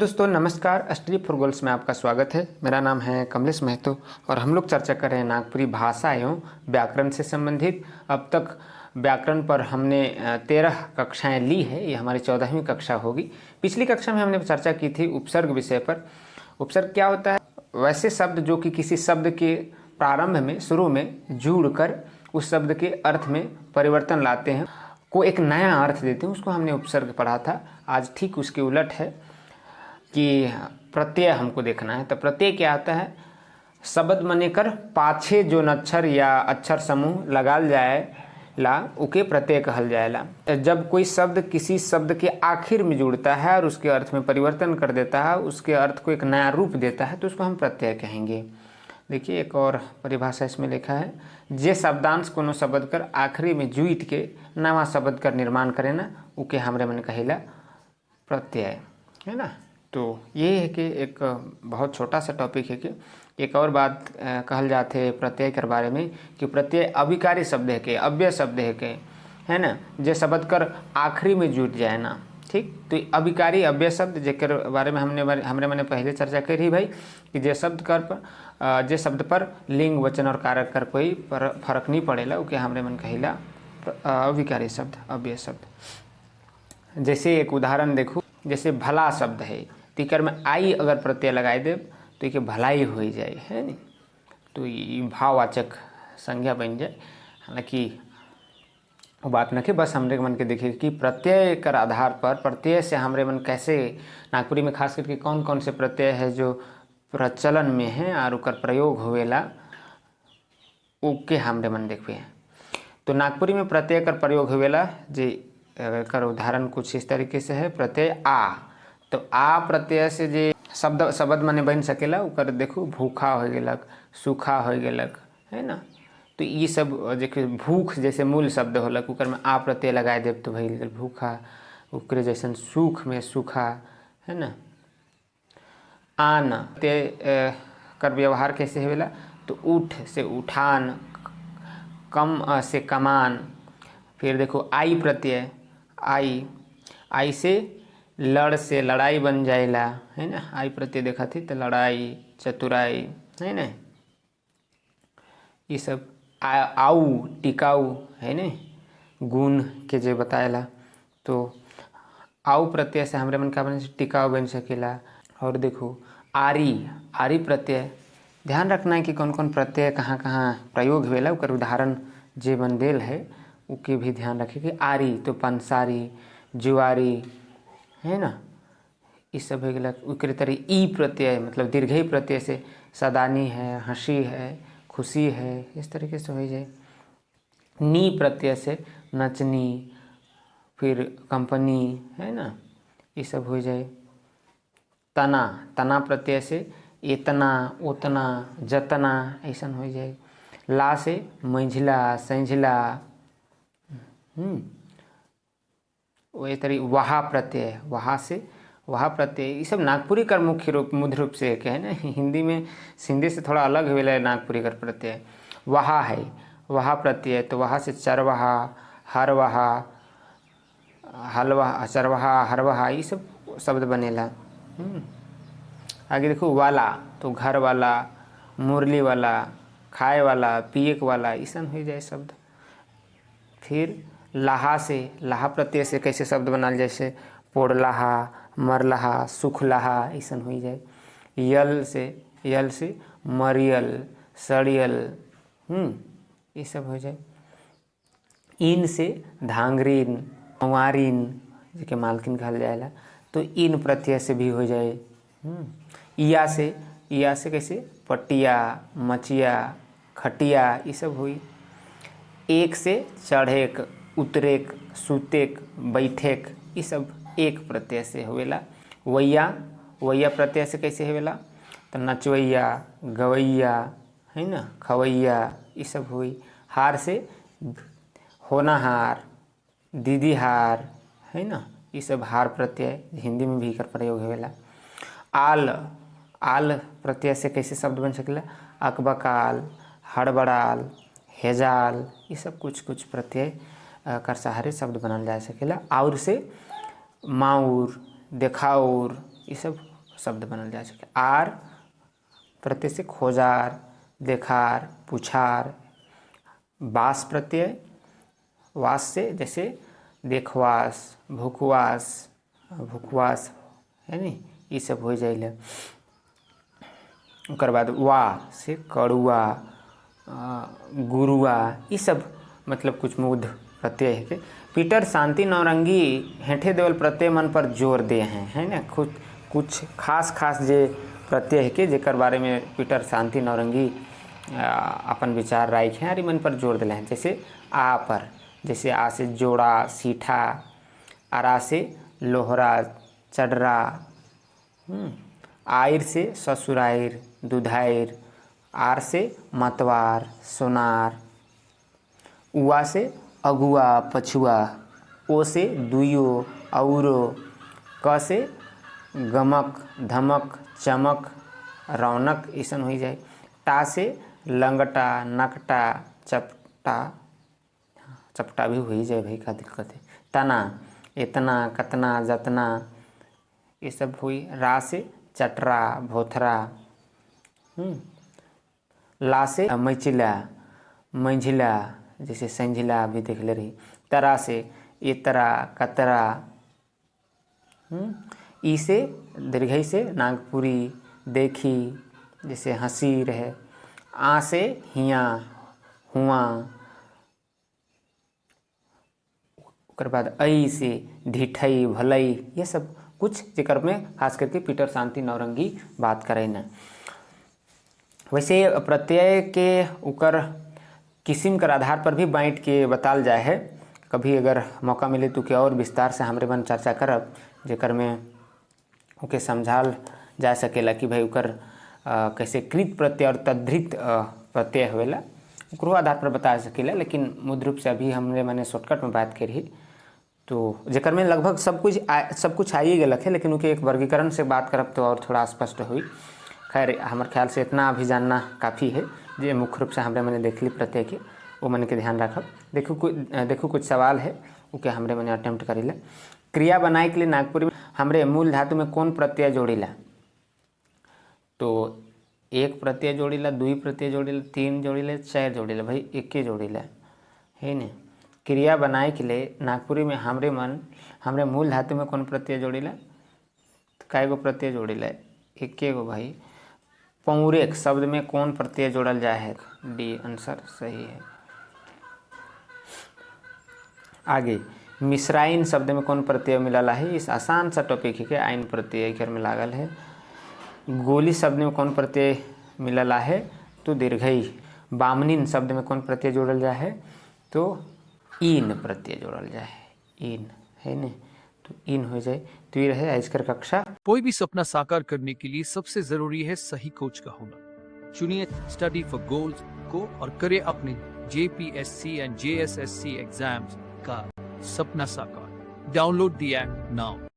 दोस्तों नमस्कार। Study for goals में आपका स्वागत है। मेरा नाम है कमलेश महतो और हम लोग चर्चा कर रहे हैं नागपुरी भाषा एवं व्याकरण से संबंधित। अब तक व्याकरण पर हमने 13 कक्षाएं ली है। ये हमारी 14वीं कक्षा होगी। पिछली कक्षा में हमने चर्चा की थी उपसर्ग विषय पर। उपसर्ग क्या होता है? वैसे शब्द जो कि किसी शब्द के प्रारंभ में, शुरू में जुड़कर उस शब्द के अर्थ में परिवर्तन लाते हैं, को एक नया अर्थ देते हैं, उसको हमने उपसर्ग पढ़ा था। आज ठीक उसके उलट है कि प्रत्यय हमको देखना है। तो प्रत्यय क्या आता है? शब्द मने कर पाछे जो अक्षर या अक्षर समूह लगाल जाए ला उके प्रत्यय कहल जाएला। जब कोई शब्द किसी शब्द के आखिर में जुड़ता है और उसके अर्थ में परिवर्तन कर देता है, उसके अर्थ को एक नया रूप देता है, तो उसको हम प्रत्यय कहेंगे। देखिए एक और परिभाषा इसमें लिखा है, जे शब्दांश कोनो शब्द कर आखिरी में जुइत के नवा शब्द कर निर्माण करे ना, उके हमरे मन कहिला प्रत्यय, है ना। तो ये है कि एक बहुत छोटा सा टॉपिक है कि एक और बात कहल जाते है प्रत्यय के बारे में कि प्रत्यय अभिकारी शब्द है के, अव्यय शब्द है के, है ना, जे शब्द कर आखिरी में जुट जाए ना। ठीक, तो अभिकारी अव्यय शब्द जेकर बारे में हमने मैंने पहले चर्चा करी भाई कि जे शब्द पर लिंग वचन और कारक कर कोई फर्क नहीं पड़ेला, उके हमरे मन कहिला अभिकारी शब्द, अव्यय शब्द। जैसे एक उदाहरण देखो, जैसे भला शब्द है, तिकर में आई अगर प्रत्यय लगाए दे तो ये भलाई हो जाए, है नहीं, तो ये भाववाचक संज्ञा बन जाए। हालांकि वो बात न कि बस हमरे मन के देखिए कि प्रत्यय कर आधार पर प्रत्यय से हमरे मन कैसे नागपुरी में खास करके कौन कौन से प्रत्यय है जो प्रचलन में है और उकर प्रयोग होवेला, ओके हमरे मन देखिए। तो नागपुरी में प्रत्यय कर प्रयोग होवेला जे कर उदाहरण कुछ इस तरीके से है। प्रत्यय आ, तो आ प्रत्यय से जे शब्द माने बन सकेला, उकर देखो भूखा हो गेलक, सूखा हो गेलक, है ना। तो ये सब देखिए भूख जैसे मूल शब्द होलक, उकर में आ प्रत्यय लगाए देव तो भइल गेल भूखा। उकरे जैसन सूख में सूखा, है ना। आन ते कर व्यवहार कैसे होवेला? तो उठ से उठान, कम से कमान। फिर देखो आई प्रत्यय, आई से लड़ से लड़ाई बन जाएला, है ना। आई प्रत्यय देखा थी तो लड़ाई, चतुराई, है ना। ये सब आऊ टिकाऊ, है ना, गुण के जो बताएला। तो आऊ प्रत्यय से हमरे मन का बन टिकाऊ बन सकेला। और देखो आरी प्रत्यय, ध्यान रखना है कि कौन कौन प्रत्यय कहाँ कहाँ प्रयोग हुएला, उकर उदाहरण जे बन देल है उके भी ध्यान रखे कि आरी तो पंसारी, जुआरी, है ना। इस सब हो गया। उकरे तरी ई प्रत्यय मतलब दीर्घई प्रत्यय से सदानी है, हंसी है, खुशी है, इस तरीके से हो जाए। नी प्रत्यय से नचनी, फिर कंपनी, है ना, ये सब हो जाए। तना प्रत्यय से इतना, उतना, जतना, ऐसा हो जाए। ला से मंझला, संझला, वही तरी वहा प्रत्यय, वहा से वहा प्रत्यय, ये सब नागपुरी कर मुख्य रूप से है ना। हिंदी से थोड़ा अलग हुए नागपुरी कर प्रत्यय। वहा है, वहा प्रत्यय, तो वहा से चरवाहा, हरवाहा, हलवा, चरवाहा, हरवाहा, ये सब शब्द बनेला। आगे देखो वाला, तो घर वाला, मुरली वाला, खाए वाला, पिए वाला, ऐसा हो जाए शब्द। फिर लाहा से, लाहा प्रत्यय से कैसे शब्द बनाल, जैसे पोड़लाहा, मरलाहा, सुखलाहा, ऐसा हो जाए। यल से मरियल, सड़ियल, ये सब हो जाए। इन से धांगरीन, कंवारीन, जिके मालकिन कहल जाएला, तो इन प्रत्यय से भी हो जाए। या से कैसे पटिया, मचिया, खटिया, ये सब हुई। एक से चढ़ेक, उतरेक, सुतेक, बैठेक, ये सब एक प्रत्यय से होवेला। वैया प्रत्यय से कैसे होवेला? तो नचवैया, गवैया, है ना, खवैया, ये सब हुई। हार से होनाहार, दीदीहार, है ना, ये सब हार प्रत्यय हिंदी में भी कर प्रयोग होवेला। आल प्रत्यय से कैसे शब्द बन सकेला? अकबकाल, हड़बड़ाल, हेजाल, ये सब कुछ प्रत्यय कर सहारे शब्द बनाल जा सकेला। और से माउर, देखाउर, ये सब शब्द बनल जा सके। आर प्रत्यय से खोजार, देखार, पुछार। वास प्रत्यय, वास से जैसे देखवास, भुकवास, भुकवास है नी, ये सब हो जाइले। ओकर बाद वा से कड़ुआ, गुरुआ, ये सब मतलब कुछ मूढ़ प्रत्यय है के। पीटर शांति नौरंगी हेठे देवल प्रत्यय मन पर जोर दे हैं, है ना। कुछ खास जे प्रत्यय है के जेकर बारे में पीटर शांति नौरंगी अपन विचार राख हैं और मन पर जोर दिले हैं। जैसे आ पर, जैसे आ से जोड़ा, सीठा, आरा से लोहरा, चडरा, आयर से ससुरायर, दुधायर, आर से मतवार, सोनार, उआ से अगुआ, पछुआ, ओ से दुयो, औरो, क से गमक, धमक, चमक, रौनक ऐसन हो जाए। टा से लंगटा, नकटा, चपटा, चपटा भी हो जाए भाई, का दिक्कत है। तना, इतना, कतना, जतना, ये सब हुई। रा से चटरा, भोथरा। ला से मैचिला, मंझिला, जैसे संझिला भी देख ले रही। तरा से इतरा, कतरा। ई से दीर्घई से नागपुरी, देखी, जैसे हंसी रहे। आ से हिया, हुआ। ओकर बाद ऐ से ढिठई, भलई, ये सब कुछ जेकर में खास करके पीटर शांति नौरंगी बात करे न। वैसे प्रत्यय के उकर किस्म कर आधार पर भी बांट के बताल जाए है। कभी अगर मौका मिले तो क्या और विस्तार से हमरे मन चर्चा करब, जेकर में ओके समझाल जा सकेला कि भाई उकर कैसे कृत प्रत्यय और तद्धित प्रत्यय होवेला, ओकरो आधार पर बता सकेला। लेकिन मुद्र रूप से अभी हमरे मैंने शॉर्टकट में बात करी, तो जेकर में लगभग सब कुछ आइए गलत है, लेकिन उनके एक वर्गीकरण से बात करब तो और थोड़ा स्पष्ट हुई। खैर हमारे ख्याल से इतना अभी जानना काफ़ी है, जो मुख्य रूप से हमरे मैंने देख ली प्रत्यय के, वो मन के ध्यान रखब। देखो कुछ सवाल है, ओके हमरे मैंने अटेम्प्ट करीला। क्रिया बनाए के लिए नागपुरी में हमरे मूल धातु में कौन प्रत्यय जोड़ीला? तो एक प्रत्यय जोड़ीला, दुई प्रत्यय जोड़ीला, तीन जोड़ीला, चार जोड़ीला। भाई एक जोड़ीला है न। क्रिया बनाए के लिए नागपुरी में हमरे मूल धातु में कौन प्रत्यय जोड़ीला? तो काय गो प्रत्यय जोड़ीला? एक गो भाई। पौरेक शब्द में कौन प्रत्यय जोड़ल जाए है? डी आंसर सही है। आगे मिश्राइन शब्द में कौन प्रत्यय मिलला है? इस आसान सा टॉपिक है कि आइन प्रत्यय घर में लागल है। गोली शब्द में कौन प्रत्यय मिलला है? तो दीर्घई। बामनिन शब्द में कौन प्रत्यय जोड़ल जाए है? तो इन प्रत्यय जोड़ल जाए है, इन है न, तो इन हो जाए। तो ये रहे आज कर कक्षा। कोई भी सपना साकार करने के लिए सबसे जरूरी है सही कोच का होना। चुनिए स्टडी फॉर गोल्स को और करें अपने JPSC एंड JSSC एग्जाम्स का सपना साकार। Download the app now.